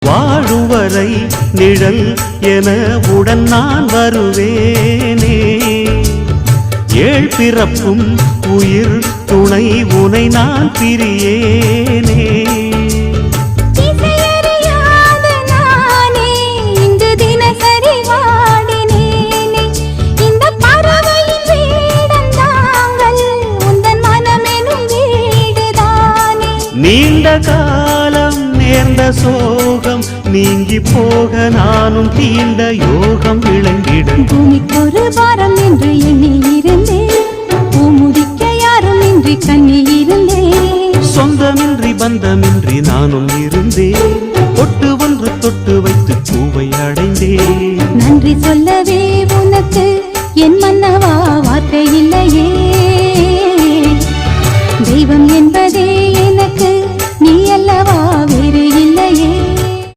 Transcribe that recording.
வாழும் வரை நிழல் என உடன் நான் வருவேனே. ஏழ் பிறப்பும் உயிர் துணை உனை நான் பிரியேனே. நீண்ட காலம் நேர்ந்த சோகம் நீங்கி போக நானும் தீண்ட யோகம் விளங்கிட. பூமிக்கொரு பாரம் என்று எண்ணி இருந்தேன், பூமுதிக்க யாரும் இன்றி கண்ணி இருந்தேன். சொந்தமின்றி பந்தமின்றி நானும் இருந்தேன், தொட்டு ஒன்று தொட்டு வைத்து பூவை அடைந்தேன். நன்றி சொல்ல